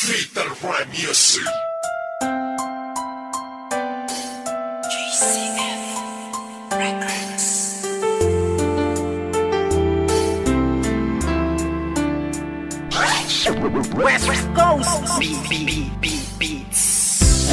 Fatal Rhyme Music. JCF Records. West Coast Beats.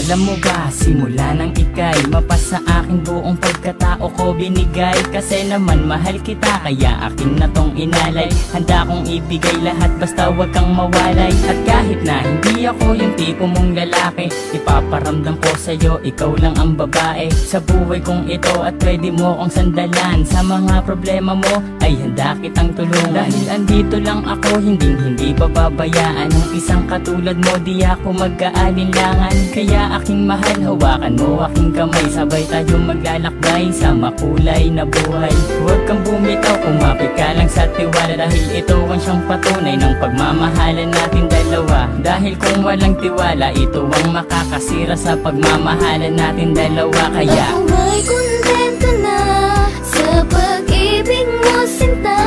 Alam mo ba, simula nang ika'y mapasa akin buong pagkatao ko binigay. Kasi naman mahal kita, kaya akin na tong inalay. Handa kong ibigay lahat basta wag kang mawalay. At kahit na hindi ako yung tipo mong lalaki, ipaparamdam ko sa'yo, ikaw lang ang babae sa buhay kong ito. At pwede mo kong sandalan sa mga problema mo, ay handa kitang tulungan. Dahil andito lang ako, hindi bababayaan ng isang katulad mo. Di ako mag-aalinlangan, kaya aking mahal, hawakan mo aking kamay. Sabay tayo maglalakbay sa makulay na buhay. Huwag kang bumitaw, kumapit ka lang sa tiwala. Dahil ito ang siyang patunay ng pagmamahalan natin dalawa. Dahil kung walang tiwala, ito ang makakasira sa pagmamahalan natin dalawa. Kaya ako may kontento na sa pag-ibig mo, sinta.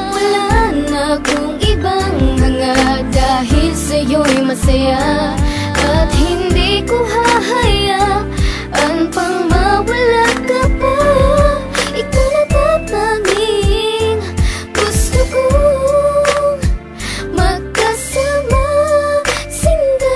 Wala na akong ibang hanga, dahil sa'yo'y masaya. At hindi ko hahayaan pang mawala ka pa. Ikaw na tatanging gusto kong magkasama, sinta.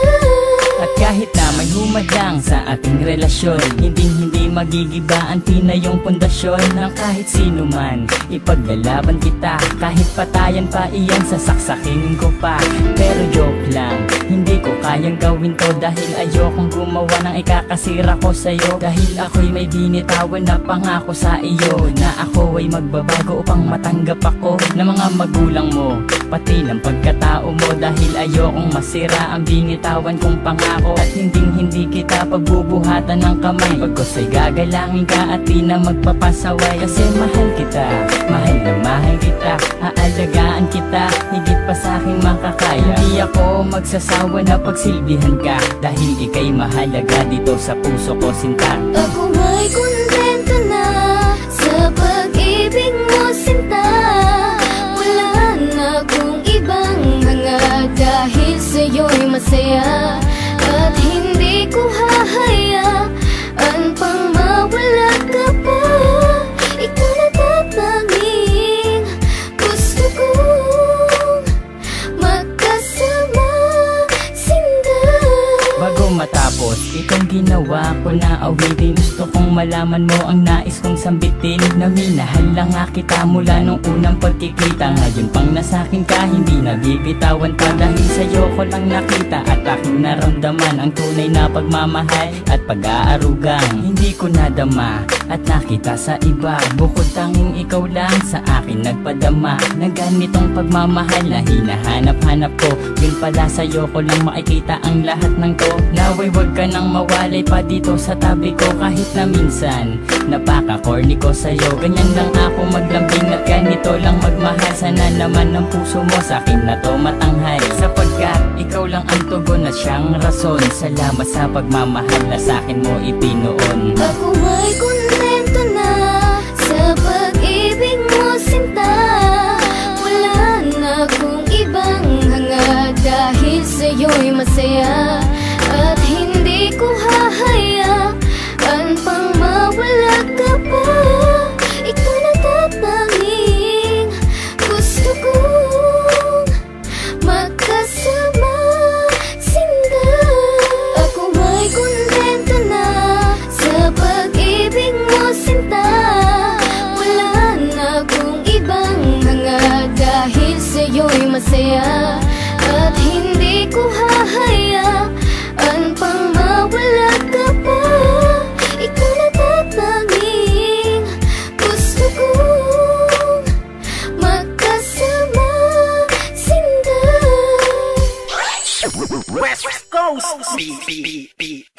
at kahit na may humadang sa ating relasyon, hindi magigiba ang tinayong pundasyon ng kahit sino man. Ipaglalaban kita, kahit patayan pa iyan, sasaksakin ko pa. Pero joke lang, hindi ko kayang gawin to. Dahil ayokong gumawa ng ikakasira ko sa'yo. Dahil ako'y may binitawan na pangako sa iyo, na ako ay magbabago upang matanggap ako ng mga magulang mo, pati ng pagkatao mo. Dahil ayokong masira ang binitawan kong pangako. At hindi kita pagbubuhatan ng kamay, pagkos ay gagalangin ka at di na magpapasaway. Kasi mahal kita, mahal na mahal kita. Aalagaan kita, higit pa sa aking makakaya. Hindi ako magsasawa na pagsilbihan ka, dahil ika'y mahalaga dito sa puso ko, sinta. Ako may kontento na sa pag-ibig mo, sinta. Wala na akong ibang hanga, dahil sa'yo'y masaya. At hindi ko hahayaan pang mawala ka pa. Ikaw na tatanging gusto kong magkasama, sinta. Bago matapos itong ginawa ko na awitin, gusto kong malaman mo ang nais kong sambitin. Na minahal lang nga kita mula nung unang pagkikita. Ngayon pang nasakin ka, hindi nabibitawan pa. Dahil sa'yo ko lang nakita at aking naramdaman ang tunay na pagmamahal at pag-aarugang hindi ko nadama at nakita sa iba. Bukod tanging ikaw lang sa akin nagpadama ng ganitong pagmamahal na hinahanap-hanap ko. Yun pala sa'yo ko lang makikita ang lahat ng to. Naway wag ka nang mawalay pa dito sa tabi ko. Kahit na minsan napaka-corny ko sa'yo, ganyan lang ako maglambing at ganito lang magmahal. Sana naman ang puso mo sa'kin na to matanghal, sapagkat ikaw lang ang tugon at siyang rason. Salamat sa pagmamahal na sa'kin mo ipinoon. Ako may kontento na sa pag-ibig mo, sinta. Wala na akong ibang hanga, dahil sa'yo'y masaya. At hindi ko hahayaan pang mawala ka pa. Ikaw na tatanging gusto kong magkasama, sinta. Ako may kontento na sa pag-ibig mo, sinta. Wala na akong ibang hanga, dahil sa'yo'y masaya. At hindi ko hahayaan pang mawala ka pa. Ikaw na tatanging gusto kong magkasama, sinta. West Coast Beats.